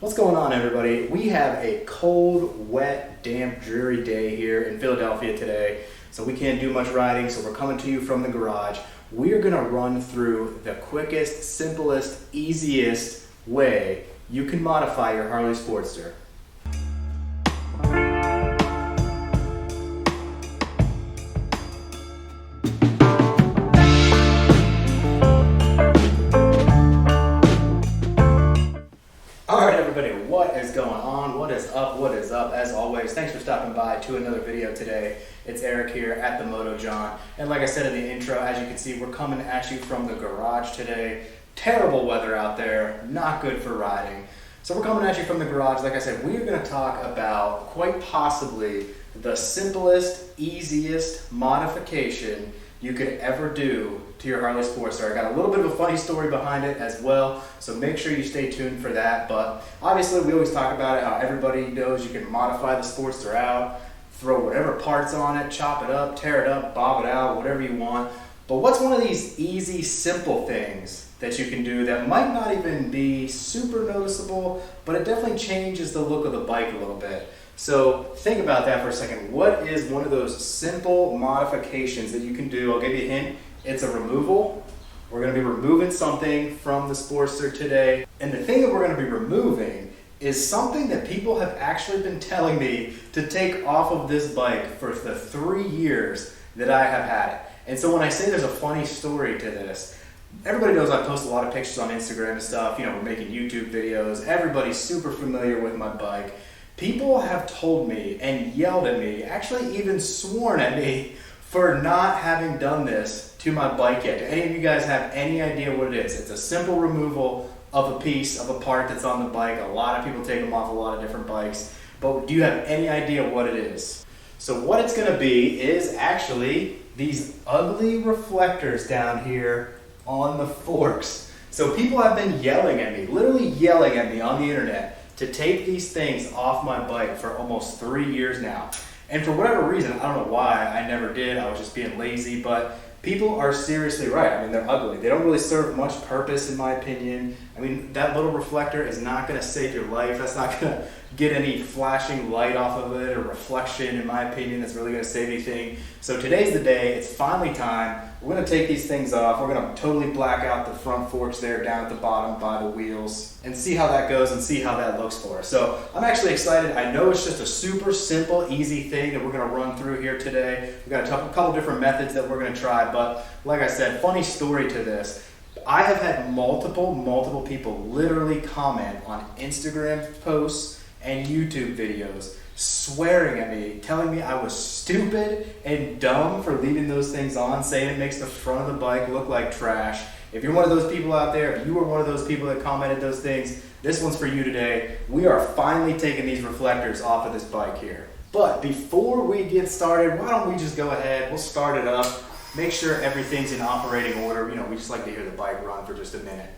What's going on, everybody? We have a cold, wet, damp, dreary day here in Philadelphia today, so we can't do much riding, so we're coming to you from the garage. We are gonna run through the quickest, simplest, easiest way you can modify your Harley Sportster. What is going on? What is up? What is up? As always, thanks for stopping by to another video today. It's Eric here at the Moto Jawn. And like I said in the intro, as you can see, we're coming at you from the garage today. Terrible weather out there, not good for riding. So we're coming at you from the garage. Like I said, we are going to talk about quite possibly the simplest, easiest modification you could ever do to your Harley Sportster. I got a little bit of a funny story behind it as well, so make sure you stay tuned for that. But obviously we always talk about it, how everybody knows you can modify the Sportster out, throw whatever parts on it, chop it up, tear it up, bob it out, whatever you want. But what's one of these easy, simple things that you can do that might not even be super noticeable, but it definitely changes the look of the bike a little bit? So think about that for a second. What is one of those simple modifications that you can do? I'll give you a hint. It's a removal. We're going to be removing something from the Sportster today. And the thing that we're going to be removing is something that people have actually been telling me to take off of this bike for the 3 years that I have had it. And so when I say there's a funny story to this, everybody knows I post a lot of pictures on Instagram and stuff. You know, we're making YouTube videos. Everybody's super familiar with my bike. People have told me and yelled at me, actually even sworn at me, for not having done this to my bike yet. Do any of you guys have any idea what it is? It's a simple removal of a piece of a part that's on the bike. A lot of people take them off a lot of different bikes, but do you have any idea what it is? So what it's gonna be is actually these ugly reflectors down here on the forks. So people have been yelling at me, literally yelling at me on the internet to take these things off my bike for almost 3 years now. And for whatever reason, I don't know why, I never did, I was just being lazy, but people are seriously right. I mean, they're ugly. They don't really serve much purpose, in my opinion. I mean, that little reflector is not gonna save your life. That's not gonna get any flashing light off of it or reflection, in my opinion, that's really gonna save anything. So today's the day, it's finally time. We're gonna take these things off. We're gonna totally black out the front forks there down at the bottom by the wheels and see how that goes and see how that looks for us. So I'm actually excited. I know it's just a super simple, easy thing that we're gonna run through here today. We've got a couple different methods that we're gonna try, but like I said, funny story to this. I have had multiple people literally comment on Instagram posts and YouTube videos swearing at me, telling me I was stupid and dumb for leaving those things on, saying it makes the front of the bike look like trash. If you're one of those people out there, if you were one of those people that commented those things, this one's for you today. We are finally taking these reflectors off of this bike here. But before we get started, why don't we just go ahead, we'll start it up, make sure everything's in operating order. You know, we just like to hear the bike run for just a minute.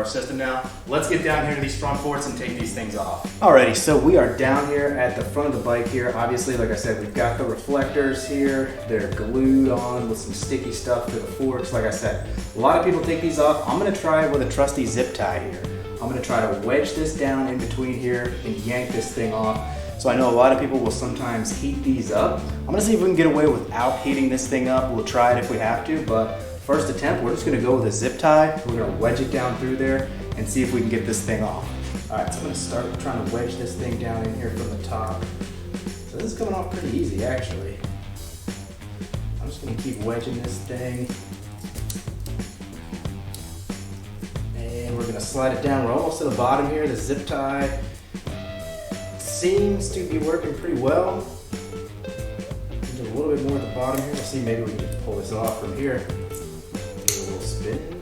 System now. Let's get down here to these front forks and take these things off. Alrighty, so we are down here at the front of the bike here. Obviously, like I said, we've got the reflectors here. They're glued on with some sticky stuff to the forks. Like I said, a lot of people take these off. I'm gonna try it with a trusty zip tie here. I'm gonna try to wedge this down in between here and yank this thing off. So I know a lot of people will sometimes heat these up. I'm gonna see if we can get away without heating this thing up. We'll try it if we have to, but first attempt, we're just gonna go with a zip tie. We're gonna wedge it down through there and see if we can get this thing off. All right, so I'm gonna start trying to wedge this thing down in here from the top. So this is coming off pretty easy, actually. I'm just gonna keep wedging this thing. And we're gonna slide it down. We're almost to the bottom here. The zip tie seems to be working pretty well. Do a little bit more at the bottom here. Let's see, maybe we can pull this off from here. Spin.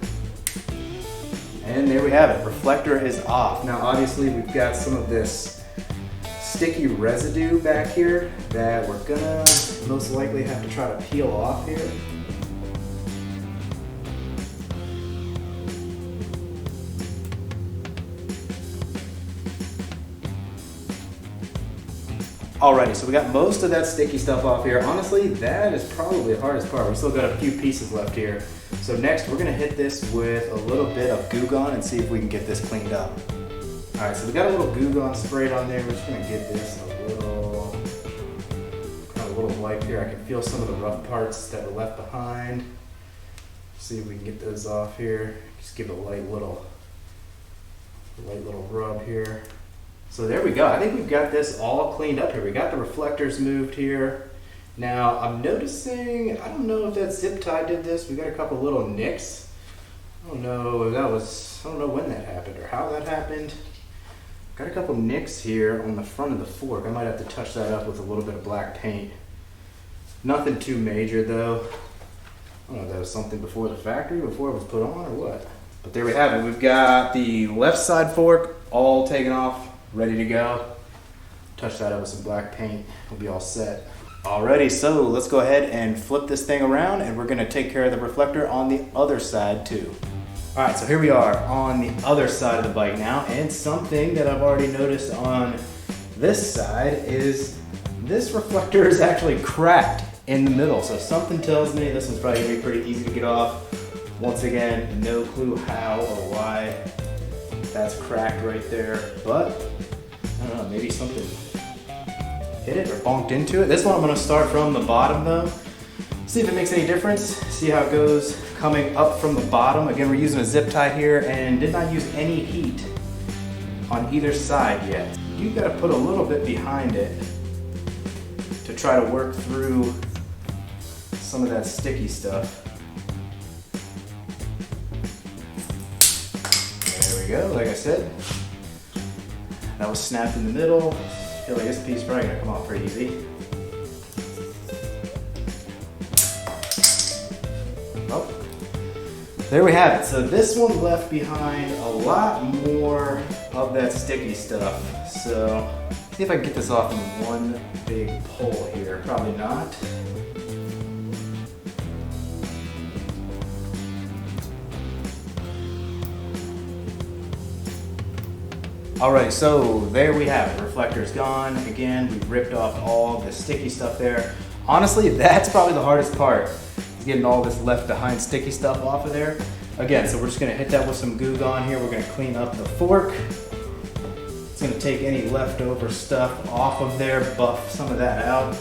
And there we have it, reflector is off. Now obviously we've got some of this sticky residue back here that we're gonna most likely have to try to peel off here. Alrighty, so we got most of that sticky stuff off here. Honestly, that is probably the hardest part. We still got a few pieces left here. So next, we're gonna hit this with a little bit of Goo Gone and see if we can get this cleaned up. Alright, so we got a little Goo Gone sprayed on there. We're just gonna give this a little wipe here. I can feel some of the rough parts that were left behind. See if we can get those off here. Just give it a light little rub here. So there we go. I think we've got this all cleaned up here. We got the reflectors moved here. Now I'm noticing, I don't know if that zip tie did this. We got a couple little nicks. I don't know when that happened or how that happened. Got a couple nicks here on the front of the fork. I might have to touch that up with a little bit of black paint. Nothing too major though. I don't know if that was something before the factory, before it was put on or what. But there we have it. We've got the left side fork all taken off, ready to go. Touch that up with some black paint. We'll be all set. Alrighty, so let's go ahead and flip this thing around and we're gonna take care of the reflector on the other side too. Alright, so here we are on the other side of the bike now, and something that I've already noticed on this side is this reflector is actually cracked in the middle. So something tells me this one's probably gonna be pretty easy to get off. Once again, no clue how or why that's cracked right there, but I don't know, maybe something hit it or bonked into it. This one I'm gonna start from the bottom though. See if it makes any difference. See how it goes coming up from the bottom. Again, we're using a zip tie here and did not use any heat on either side yet. You gotta put a little bit behind it to try to work through some of that sticky stuff. There we go, like I said. That was snapped in the middle. I feel like this piece is probably gonna come off pretty easy. Oh, there we have it. So this one left behind a lot more of that sticky stuff. So see if I can get this off in one big pull here. Probably not. Alright, so there we have it. Reflector's gone. Again, we've ripped off all the sticky stuff there. Honestly, that's probably the hardest part, is getting all this left behind sticky stuff off of there. Again, so we're just gonna hit that with some Goo Gone here. We're gonna clean up the fork. It's gonna take any leftover stuff off of there, buff some of that out.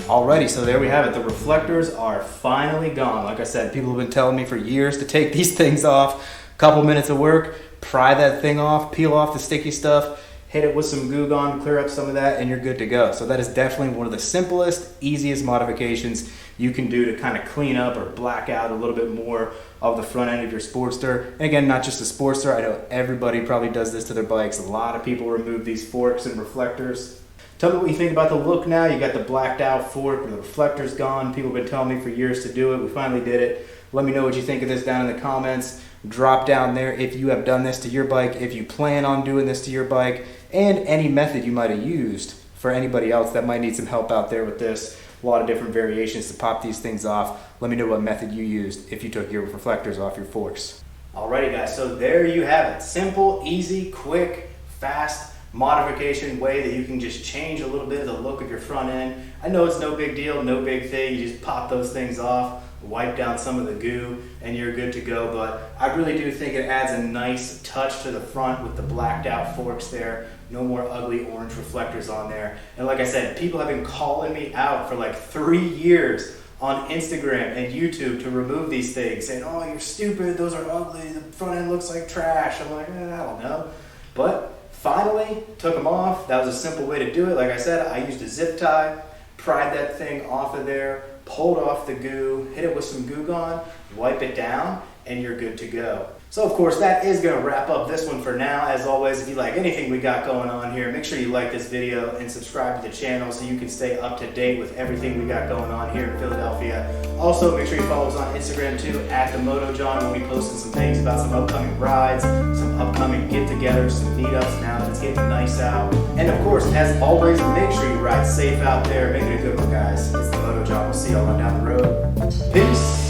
Alrighty, so there we have it. The reflectors are finally gone. Like I said, people have been telling me for years to take these things off. Couple minutes of work, pry that thing off, peel off the sticky stuff, hit it with some Goo Gone, clear up some of that, and you're good to go. So that is definitely one of the simplest, easiest modifications you can do to kind of clean up or black out a little bit more of the front end of your Sportster. And again, not just the Sportster, I know everybody probably does this to their bikes. A lot of people remove these forks and reflectors. Tell me what you think about the look now. You got the blacked out fork, the reflector's gone. People have been telling me for years to do it. We finally did it. Let me know what you think of this down in the comments. Drop down there if you have done this to your bike, if you plan on doing this to your bike, and any method you might have used for anybody else that might need some help out there with this. A lot of different variations to pop these things off. Let me know what method you used if you took your reflectors off your forks. Alrighty guys, so there you have it. Simple, easy, quick, fast modification way that you can just change a little bit of the look of your front end. I know it's no big deal, no big thing. You just pop those things off, wipe down some of the goo, and you're good to go. But I really do think it adds a nice touch to the front with the blacked out forks there. No more ugly orange reflectors on there. And like I said, people have been calling me out for like 3 years on Instagram and YouTube to remove these things, saying, oh, you're stupid, those are ugly, the front end looks like trash. I'm like, I don't know. But finally took them off. That was a simple way to do it. Like I said, I used a zip tie, pried that thing off of there, pulled off the goo, hit it with some Goo Gone, wipe it down, and you're good to go. So of course that is going to wrap up this one for now. As always, if you like anything we got going on here, make sure you like this video and subscribe to the channel so you can stay up to date with everything we got going on here in Philadelphia. Also, make sure you follow us on Instagram too, at the Jawn. We'll be posting some things about some upcoming rides, some upcoming get-togethers, some meetups now that it's getting nice out. And of course, as always, make sure you ride safe out there. Make it a good one, guys. It's the Jawn. We'll see y'all on down the road. Peace.